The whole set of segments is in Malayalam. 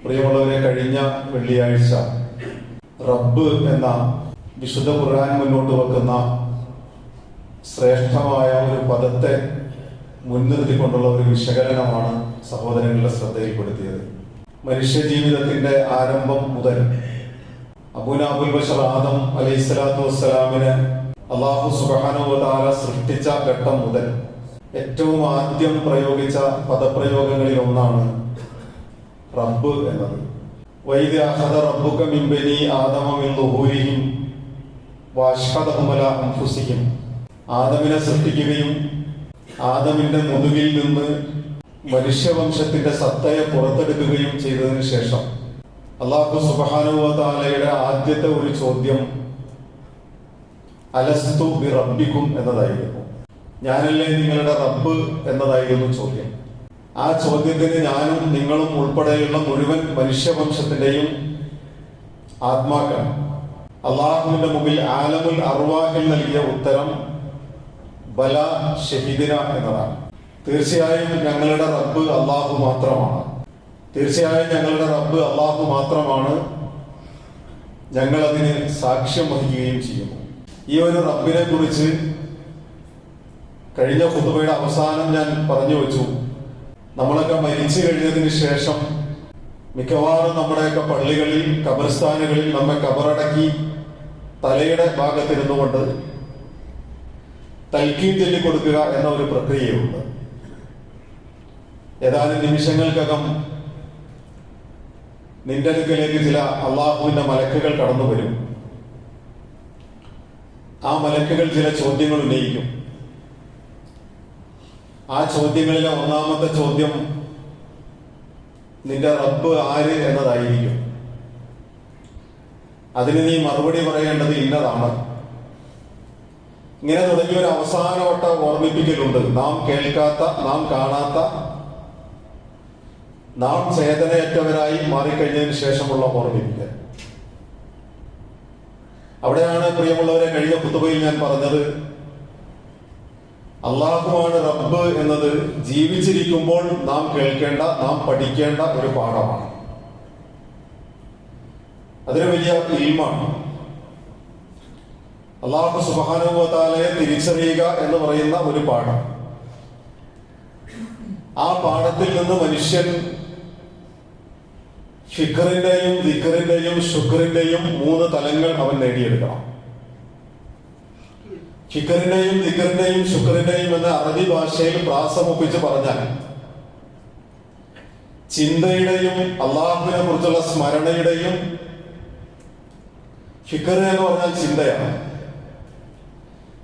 പ്രിയമുള്ളവരെ, കഴിഞ്ഞ വെള്ളിയാഴ്ച റബ്ബ് എന്ന വിശുദ്ധ ഖുർആൻ മുന്നോട്ട് വെക്കുന്ന ശ്രേഷ്ഠമായ ഒരു പദത്തെ മുൻനിർത്തിക്കൊണ്ടുള്ള ഒരു വിശകലനമാണ് സഹോദരങ്ങളുടെ ശ്രദ്ധയിൽപ്പെടുത്തിയത്. മനുഷ്യജീവിതത്തിന്റെ ആരംഭം മുതൽ അബുൽ ബശർ ആദം അലൈഹിസ്സലാത്തു വസ്സലാമിനെ അല്ലാഹു സുബ്ഹാനഹു വ തആല സൃഷ്ടിച്ച ഘട്ടം മുതൽ ഏറ്റവും ആദ്യം പ്രയോഗിച്ച പദപ്രയോഗങ്ങളിൽ ഒന്നാണ് റബ്ബ് എന്നത്. വൈദ് അഖദ റബ്ബുക മിൻ ബനി ആദമ മിൻ ദുഹൂരിഹിം വഅശ്ഹദഹും അലാ അൻഫുസിഹിം. ആദമിനെ സൃഷ്ടിക്കുകയും ആദമിന്റെ മുതുകിൽ നിന്ന് മനുഷ്യവംശത്തിന്റെ സത്തയെ പുറത്തെടുക്കുകയും ചെയ്തതിനു ശേഷം അല്ലാഹു സുബ്ഹാനഹു വ തആലയുടെ ആദ്യത്തെ ഒരു ചോദ്യം അലസ്തു ബി റബ്ബിക്കും എന്നതായിരുന്നു. ഞാനല്ലേ നിങ്ങളുടെ റബ്ബ് എന്നതായിരുന്നു ചോദ്യം. ആ ചോദ്യത്തിന് ഞാനും നിങ്ങളും ഉൾപ്പെടെയുള്ള മുഴുവൻ മനുഷ്യവംശത്തിന്റെയും ആത്മാക്കൾ അള്ളാഹുവിന്റെ മുമ്പിൽ ആലമുൽ അർവാഹിൽ നൽകിയ ഉത്തരം ബല ഷഹീദിന എന്നതാണ്. തീർച്ചയായും ഞങ്ങളുടെ റബ്ബ് അള്ളാഹു മാത്രമാണ്. തീർച്ചയായും ഞങ്ങളുടെ റബ്ബ് അള്ളാഹു മാത്രമാണ്. ഞങ്ങൾ അതിന് സാക്ഷ്യം വഹിക്കുകയും ചെയ്യുന്നു. ഈ ഒരു റബ്ബിനെ കുറിച്ച് കഴിഞ്ഞ ഖുതുബയുടെ അവസാനം ഞാൻ പറഞ്ഞു വെച്ചു. നമ്മളൊക്കെ മരിച്ചു കഴിഞ്ഞതിന് ശേഷം മിക്കവാറും നമ്മുടെയൊക്കെ പള്ളികളിൽ, ഖബർസ്ഥാനുകളിൽ നമ്മെ കബറടക്കി തലയുടെ ഭാഗത്തിരുന്നു കൊണ്ട് തൽക്കീൻ ചൊല്ലിക്കൊടുക്കുക എന്ന ഒരു പ്രക്രിയയുണ്ട്. ഏതാനും നിമിഷങ്ങൾക്കകം നിന്റെ അടുക്കലേക്ക് ചില അള്ളാഹുവിന്റെ മലക്കുകൾ കടന്നു വരും. ആ മലക്കുകൾ ചില ചോദ്യങ്ങൾ ഉന്നയിക്കും. ആ ചോദ്യങ്ങളിലെ ഒന്നാമത്തെ ചോദ്യം നിന്റെ റബ്ബ് ആര് എന്നതായിരിക്കും. അതിന് നീ മറുപടി പറയേണ്ടത് ഇന്നതാണ്. ഇങ്ങനെ തുടങ്ങിയ ഒരു അവസാനവട്ട ഓർമ്മിപ്പിക്കലുണ്ട്. നാം കേൾക്കാത്ത, നാം കാണാത്ത, നാം ചേതനയറ്റവരായി മാറിക്കഴിഞ്ഞതിന് ശേഷമുള്ള ഓർമ്മിപ്പിക്കൽ. അവിടെയാണ് പ്രിയമുള്ളവരെ കഴിഞ്ഞ ഖുതുബയിൽ ഞാൻ പറഞ്ഞത്, അള്ളാഹുവാണ് റബ്ബ് എന്നത് ജീവിച്ചിരിക്കുമ്പോൾ നാം കേൾക്കേണ്ട, നാം പഠിക്കേണ്ട ഒരു പാഠമാണ്. അതൊരു വലിയ ഇൽമാണ്. അല്ലാഹു സുബ്ഹാനഹു വ തആലയെ തിരിച്ചറിയുക എന്ന് പറയുന്ന ഒരു പാഠം. ആ പാഠത്തിൽ നിന്ന് മനുഷ്യൻ ഫിക്റിന്റെയും ദിക്റിന്റെയും ശുക്റിന്റെയും 3 തലങ്ങൾ അവൻ നേടിയെടുക്കണം. ഫിക്റിന്റെയും ദിക്റിന്റെയും ശുക്റിന്റെയും എന്ന അറബി ഭാഷയിൽ പ്രാസമൊപ്പിച്ച് പറഞ്ഞാൽ ചിന്തയുടെയും അള്ളാഹുവിനെ കുറിച്ചുള്ള സ്മരണയുടെയും. ഫിക്ർ എന്ന് പറഞ്ഞാൽ ചിന്തയാണ്,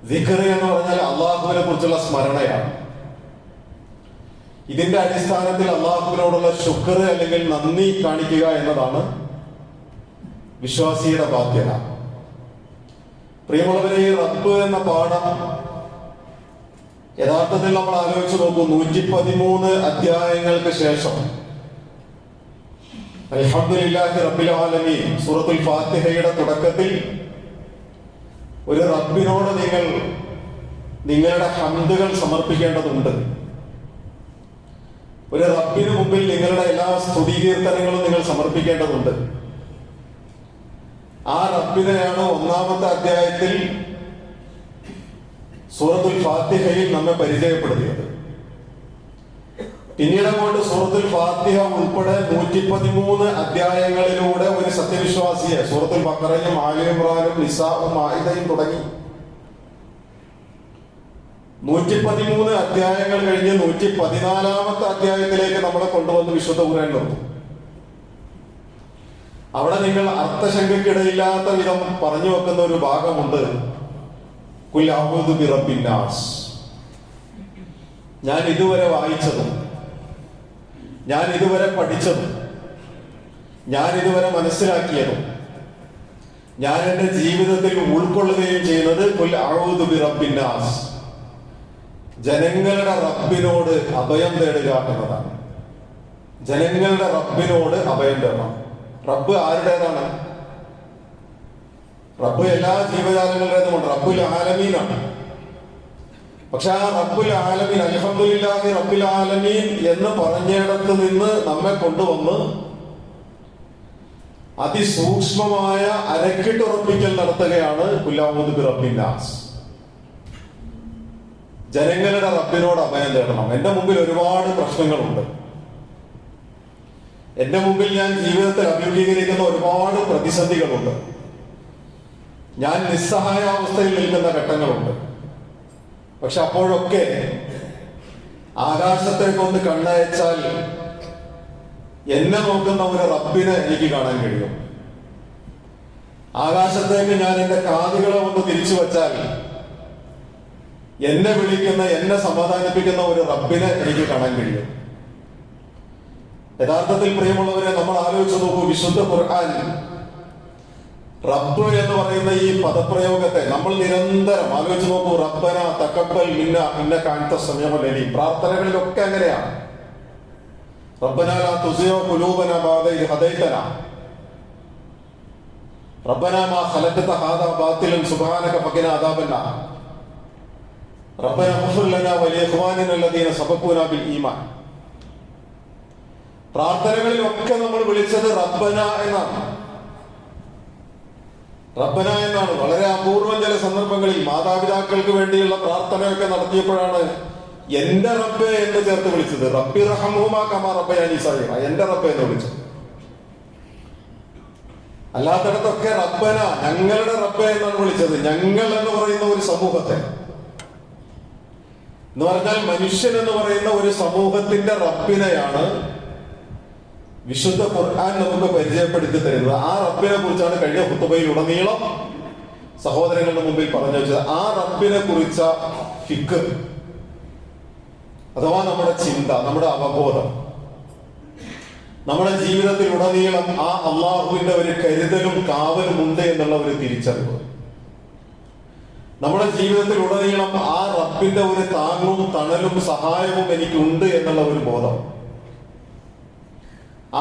ദിക്ർ എന്ന് പറഞ്ഞാൽ അള്ളാഹുവിനെ കുറിച്ചുള്ള സ്മരണയാണ്. ഇതിന്റെ അടിസ്ഥാനത്തിൽ അള്ളാഹുവിനോടുള്ള ശുക്ർ അല്ലെങ്കിൽ നന്ദി കാണിക്കുക എന്നതാണ് വിശ്വാസിയുടെ ബാധ്യത. പ്രിയമുള്ളവരെ, ഈ റബ്ബ് എന്ന പാഠം യഥാർത്ഥത്തിൽ നമ്മൾ ആലോചിച്ച് നോക്കൂ. 113 അധ്യായങ്ങൾക്ക് ശേഷം അൽഹംദുലില്ലാഹി റബ്ബിൽ ആലമീൻ സൂറത്തുൽ ഫാത്തിഹയുടെ തുടക്കത്തിൽ ഒരു റബ്ബിനോട് നിങ്ങൾ നിങ്ങളുടെ ഹംദുകൾ സമർപ്പിക്കേണ്ടതുണ്ട്. ഒരു റബ്ബിന് മുമ്പിൽ നിങ്ങളുടെ എല്ലാ സ്തുതികീർത്തനങ്ങളും നിങ്ങൾ സമർപ്പിക്കേണ്ടതുണ്ട്. ആ റബ്ബിനെയാണ് ഒന്നാമത്തെ അധ്യായത്തിൽ സൂറത്തുൽ ഫാത്തിഹയിൽ നമ്മെ പരിചയപ്പെടുത്തിയത്. പിന്നീട് അങ്ങോട്ട് സൂറത്തുൽ ഫാത്തിഹ ഉൾപ്പെടെ 113 അധ്യായങ്ങളിലൂടെ ഒരു സത്യവിശ്വാസിയെ സൂറത്തുൽ ബഖറയും ആലി ഇംറാനും നിസാഉം മാഇദയും തുടങ്ങി 113 അധ്യായങ്ങൾ കഴിഞ്ഞ് 114ാമത്തെ അധ്യായത്തിലേക്ക് നമ്മളെ കൊണ്ടുവന്ന് വിശുദ്ധ ഖുർആൻ നിർത്തും. അവിടെ നിങ്ങൾ അർത്ഥശങ്കയ്ക്കിടയില്ലാത്ത വിധം പറഞ്ഞു വെക്കുന്ന ഒരു ഭാഗമുണ്ട്. ഖുൽ അഊദു ബിറബ്ബിൻ നാസ്. ഞാൻ ഇതുവരെ വായിച്ചതും, ഞാൻ ഇതുവരെ പഠിച്ചതും, ഞാൻ ഇതുവരെ മനസ്സിലാക്കിയതും, ഞാൻ എന്റെ ജീവിതത്തിൽ ഉൾക്കൊള്ളുകയും ചെയ്യുന്നത് ഖുൽ അഊദു ബിറബ്ബിൻ നാസ്, ജനങ്ങളുടെ റബ്ബിനോട് അഭയം തേടുക എന്നതാണ്. ജനങ്ങളുടെ റബ്ബിനോട് അഭയം തേടണം. റബ്ബ് ആരുടേതാണ്? റബ്ബ് എല്ലാ ജീവജാലങ്ങളുടേതുമുണ്ട്. റബ്ബുൽ ആലമീനാണ്. പക്ഷെ ആ റബ്ബുൽ ആലമീൻ, അൽഹംദുലില്ലാഹി റബ്ബിൽ ആലമീൻ എന്ന് പറഞ്ഞിടത്ത് നിന്ന് നമ്മെ കൊണ്ടുവന്ന് അതിസൂക്ഷ്മമായ അരക്കിട്ടുറപ്പിക്കൽ നടത്തുകയാണ് കുല്ലാഊദു ബിറബ്ബിൻ നാസ്. ജനങ്ങളുടെ റബ്ബിനോട് അഭയം തേടണം. എന്റെ മുമ്പിൽ ഒരുപാട് പ്രശ്നങ്ങളുണ്ട്. എന്റെ മുമ്പിൽ ഞാൻ ജീവിതത്തിൽ അഭിമുഖീകരിക്കുന്ന ഒരുപാട് പ്രതിസന്ധികളുണ്ട്. ഞാൻ നിസ്സഹായാവസ്ഥയിൽ നിൽക്കുന്ന ഘട്ടങ്ങളുണ്ട്. പക്ഷെ അപ്പോഴൊക്കെ ആകാശത്തേക്കൊന്ന് കണ്ണയച്ചാൽ എന്നെ നോക്കുന്ന ഒരു റബ്ബിനെ എനിക്ക് കാണാൻ കഴിയും. ആകാശത്തേക്ക് ഞാൻ എന്റെ കാതുകളെ ഒന്ന് തിരിച്ചു വച്ചാൽ എന്നെ വിളിക്കുന്ന, എന്നെ സമാധാനിപ്പിക്കുന്ന ഒരു റബ്ബിനെ എനിക്ക് കാണാൻ കഴിയും. യഥാർത്ഥത്തിൽ പ്രിയമുള്ളവരെ, നമ്മൾ ആലോചിച്ച് നോക്കൂ, വിശുദ്ധ ഖുർആൻ റബ്ബ് എന്ന് പറയുന്ന ഈ പദപ്രയോഗത്തെ നമ്മൾ നിരന്തരം ആലോചിച്ച് നോക്കൂ. റബ്ബന തഖബ്ബൽ മിന്ന ഇന്നക അൻത സമീഉൽ അലീം. പ്രാർത്ഥനകളിലൊക്കെ അങ്ങനെയാണ്. റബ്ബന ലാ തുസിഗ ഖുലൂബന ബഅദ ഇദ് ഹദൈതന, റബ്ബന മാ ഖലഖത ഹാദാ ബാതിലൻ സുബ്ഹാനക ഫഖിനാ അദാബന്നാർ, റബ്ബന ഗ്ഫിർ ലനാ വലിഇഖ്വാനിന അല്ലദീന സബഖൂനാ ബിൽ ഈമാൻ. പ്രാർത്ഥനകളിലൊക്കെ നമ്മൾ വിളിച്ചത് റബ്ബന എന്നാണ്. റബ്ബന എന്നാണ്. വളരെ അപൂർവം ചില സന്ദർഭങ്ങളിൽ മാതാപിതാക്കൾക്ക് വേണ്ടിയുള്ള പ്രാർത്ഥനയൊക്കെ നടത്തിയപ്പോഴാണ് എന്റെ റബ്ബെ എന്ന് ചേർത്ത് വിളിച്ചത്. റബ്ബി റഹ്മുമാ കമാ റബ്ബയാനി സഗീറ, എന്റെ റബ്ബെ എന്ന് വിളിച്ചത്. അല്ലാത്തടത്തൊക്കെ റബ്ബന, ഞങ്ങളുടെ റബ്ബെ എന്നാണ് വിളിച്ചത്. ഞങ്ങൾ എന്ന് പറയുന്ന ഒരു സമൂഹത്തെ, എന്ന് പറഞ്ഞാൽ മനുഷ്യൻ എന്ന് പറയുന്ന ഒരു സമൂഹത്തിന്റെ റബ്ബിനെയാണ് വിശുദ്ധ ഖുർആൻ നമുക്ക് പരിചയപ്പെടുത്തി തരുന്നത്. ആ റബ്ബിനെ കുറിച്ചാണ് കഴിഞ്ഞ ഖുതുബയിൽ ഉടനീളം സഹോദരങ്ങളുടെ മുമ്പിൽ പറഞ്ഞു വെച്ചത്. ആ റബ്ബിനെ കുറിച്ച ഫിക്ർ അഥവാ നമ്മുടെ ചിന്ത, നമ്മുടെ അവബോധം, നമ്മുടെ ജീവിതത്തിൽ ഉടനീളം ആ അള്ളാഹുവിന്റെ ഒരു കരുതലും കാവലും ഉണ്ട് എന്നുള്ള ഒരു തിരിച്ചറിവ്, നമ്മുടെ ജീവിതത്തിൽ ഉടനീളം ആ റബ്ബിന്റെ ഒരു താങ്ങും തണലും സഹായവും എനിക്കുണ്ട് എന്നുള്ള ഒരു ബോധം,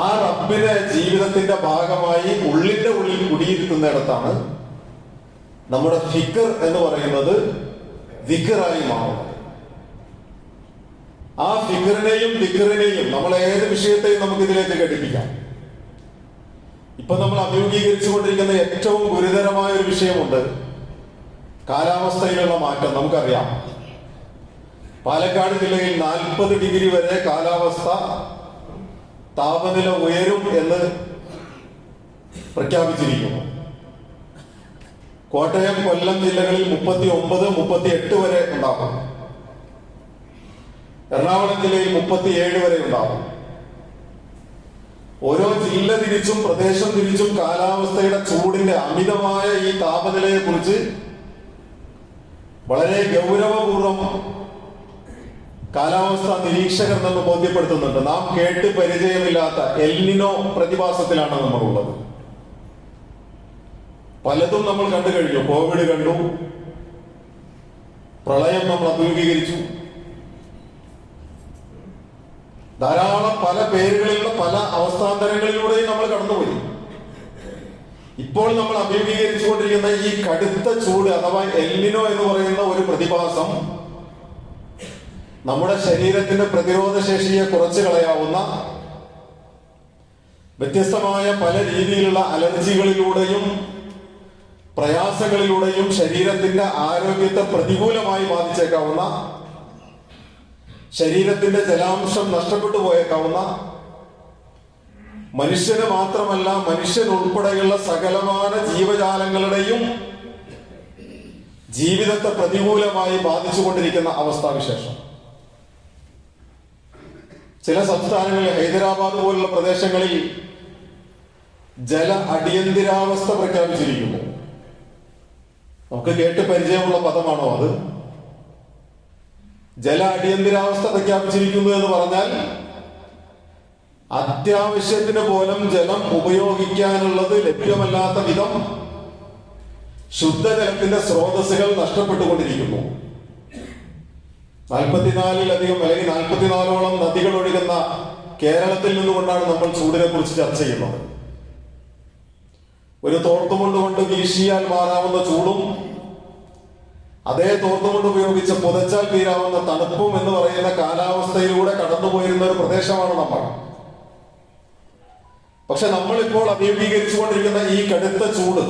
ആ റബ്ബിനെ ജീവിതത്തിന്റെ ഭാഗമായി ഉള്ളിന്റെ ഉള്ളിൽ കുടിയിരുത്തുന്നിടത്താണ് നമ്മുടെ ഫിക്ർ എന്ന് പറയുന്നത് ദിക്റായി മാറുന്നത്. ആ ഫിക്റിനെയും ദിക്റിനെയും നമ്മൾ ഏത് വിഷയത്തെയും നമുക്ക് ഇതിലേക്ക് ഘടിപ്പിക്കാം. ഇപ്പൊ നമ്മൾ അഭിമുഖീകരിച്ചു കൊണ്ടിരിക്കുന്ന ഏറ്റവും ഗുരുതരമായ ഒരു വിഷയമുണ്ട്, കാലാവസ്ഥയിലുള്ള മാറ്റം. നമുക്കറിയാം, പാലക്കാട് ജില്ലയിൽ 40 ഡിഗ്രി വരെ കാലാവസ്ഥ താപനില ഉയരും എന്ന് പ്രഖ്യാപിച്ചിരിക്കുന്നു. കോട്ടയം, കൊല്ലം ജില്ലകളിൽ 39, 38 വരെ ഉണ്ടാകും. എറണാകുളം ജില്ലയിൽ 37 വരെ ഉണ്ടാകും. ഓരോ ജില്ല തിരിച്ചും പ്രദേശം തിരിച്ചും കാലാവസ്ഥയുടെ ചൂടിന്റെ അമിതമായ ഈ താപനിലയെ കുറിച്ച് വളരെ ഗൗരവപൂർവം കാലാവസ്ഥാ നിരീക്ഷകർ നമ്മൾ ബോധ്യപ്പെടുത്തുന്നുണ്ട്. നാം കേട്ട് പരിചയമില്ലാത്ത എൽനിനോ പ്രതിഭാസത്തിലാണ് നമ്മളുള്ളത്. പലതും നമ്മൾ കണ്ടു കഴിഞ്ഞു. കോവിഡ് കണ്ടു, പ്രളയം നമ്മൾ അഭിമുഖീകരിച്ചു, ധാരാളം പല പേരുകളിലുള്ള പല അവസ്ഥാന്തരങ്ങളിലൂടെയും നമ്മൾ കടന്നുപോയി. ഇപ്പോൾ നമ്മൾ അഭിമുഖീകരിച്ചുകൊണ്ടിരിക്കുന്ന ഈ കടുത്ത ചൂട് അഥവാ എൽനിനോ എന്ന് പറയുന്ന ഒരു പ്രതിഭാസം നമ്മുടെ ശരീരത്തിന്റെ പ്രതിരോധ ശേഷിയെ കുറച്ചു കളയാവുന്ന വ്യത്യസ്തമായ പല രീതിയിലുള്ള അലർജികളിലൂടെയും പ്രയാസങ്ങളിലൂടെയും ശരീരത്തിന്റെ ആരോഗ്യത്തെ പ്രതികൂലമായി ബാധിച്ചേക്കാവുന്ന, ശരീരത്തിന്റെ ജലാംശം നഷ്ടപ്പെട്ടു പോയേക്കാവുന്ന, മനുഷ്യന് മാത്രമല്ല മനുഷ്യൻ ഉൾപ്പെടെയുള്ള സകലമാന ജീവജാലങ്ങളുടെയും ജീവിതത്തെ പ്രതികൂലമായി ബാധിച്ചുകൊണ്ടിരിക്കുന്ന അവസ്ഥാവിശേഷം. ചില സംസ്ഥാനങ്ങളിൽ, ഹൈദരാബാദ് പോലുള്ള പ്രദേശങ്ങളിൽ ജല അടിയന്തരാവസ്ഥ പ്രഖ്യാപിച്ചിരിക്കുന്നു. നമുക്ക് കേട്ട് പരിചയമുള്ള പദമാണോ അത്? ജല അടിയന്തരാവസ്ഥ പ്രഖ്യാപിച്ചിരിക്കുന്നു എന്ന് പറഞ്ഞാൽ അത്യാവശ്യത്തിന് പോലും ജലം ഉപയോഗിക്കാനുള്ളത് ലഭ്യമല്ലാത്ത വിധം ശുദ്ധജലത്തിന്റെ സ്രോതസ്സുകൾ നഷ്ടപ്പെട്ടുകൊണ്ടിരിക്കുന്നു. 44-ലധികം അല്ലെങ്കിൽ 44ഓളം നദികൾ ഒഴുകുന്ന കേരളത്തിൽ നിന്നുകൊണ്ടാണ് നമ്മൾ ചൂടിനെ കുറിച്ച് ചർച്ച ചെയ്യുന്നത്. ഒരു തോർത്തുമുണ്ട് വീശിയാൽ മാറാവുന്ന ചൂടും അതേ തോർത്തുമുണ്ട് ഉപയോഗിച്ച് പുതച്ചാൽ തീരാവുന്ന തണുപ്പും എന്ന് പറയുന്ന കാലാവസ്ഥയിലൂടെ കടന്നുപോയിരുന്ന ഒരു പ്രദേശമാണ് നമ്മൾ. പക്ഷെ നമ്മളിപ്പോൾ അഭിമുഖീകരിച്ചുകൊണ്ടിരിക്കുന്ന ഈ കടുത്ത ചൂട്,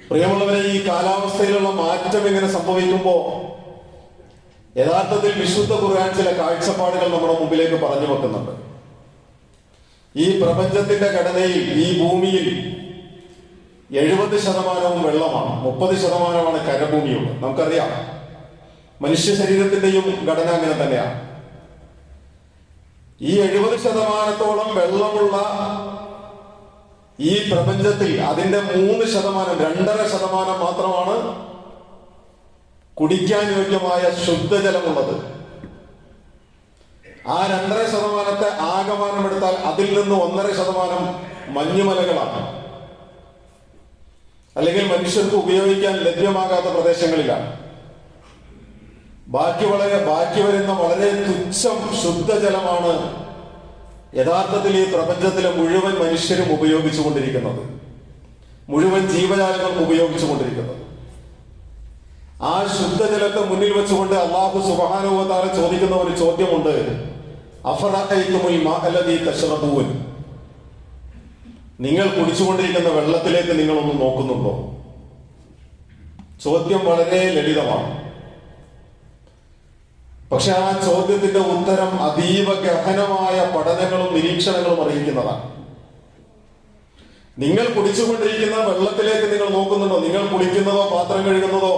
പ്രിയമുള്ളവരെ, ഈ കാലാവസ്ഥയിലുള്ള മാറ്റം ഇങ്ങനെ സംഭവിക്കുമ്പോൾ യഥാർത്ഥത്തിൽ വിശുദ്ധ ഖുർആൻ ചില കാഴ്ചപ്പാടുകൾ നമ്മുടെ മുമ്പിലേക്ക് പറഞ്ഞു വെക്കുന്നുണ്ട്. ഈ പ്രപഞ്ചത്തിന്റെ ഘടനയിൽ, ഈ ഭൂമിയിൽ 70% വെള്ളമാണ്, 30% കരഭൂമിയുള്ളത്. നമുക്കറിയാം, മനുഷ്യ ശരീരത്തിന്റെയും ഘടന അങ്ങനെ തന്നെയാണ്. ഈ 70% വെള്ളമുള്ള ഈ പ്രപഞ്ചത്തിൽ അതിന്റെ 3%, 2.5% മാത്രമാണ് കുടിക്കാൻ യോഗ്യമായ ശുദ്ധജലമുള്ളത്. ആ 2.5% ആകമാനമെടുത്താൽ അതിൽ നിന്ന് 1.5% മഞ്ഞുമലകളാണ്, അല്ലെങ്കിൽ മനുഷ്യർക്ക് ഉപയോഗിക്കാൻ ലഭ്യമാകാത്ത പ്രദേശങ്ങളിലാണ്. ബാക്കി വരുന്ന വളരെ തുച്ഛം ശുദ്ധജലമാണ് യഥാർത്ഥത്തിൽ ഈ പ്രപഞ്ചത്തിലെ മുഴുവൻ മനുഷ്യരും ഉപയോഗിച്ചുകൊണ്ടിരിക്കുന്നത്, മുഴുവൻ ജീവജാലങ്ങളും ഉപയോഗിച്ചുകൊണ്ടിരിക്കുന്നത്. ആ ശുദ്ധജലത്തെ മുന്നിൽ വെച്ചുകൊണ്ട് അല്ലാഹു സുബ്ഹാനഹു വ തആല ചോദിക്കുന്ന ഒരു ചോദ്യമുണ്ട്. അഫറഅയ്തുമുൽ മാഅല്ലദീ തശ്റബൂൻ, നിങ്ങൾ കുടിച്ചുകൊണ്ടിരിക്കുന്ന വെള്ളത്തിലേക്ക് നിങ്ങളൊന്ന് നോക്കുന്നുണ്ടോ? ചോദ്യം വളരെ ലളിതമാണ്. പക്ഷെ ആ ചോദ്യത്തിന്റെ ഉത്തരം അതീവ ഗഹനമായ പഠനങ്ങളും നിരീക്ഷണങ്ങളും അറിയിക്കുന്നതാണ്. നിങ്ങൾ കുടിച്ചുകൊണ്ടിരിക്കുന്ന വെള്ളത്തിലേക്ക് നിങ്ങൾ നോക്കുന്നുണ്ടോ? നിങ്ങൾ കുളിക്കുന്നതോ പാത്രം കഴുകുന്നതോ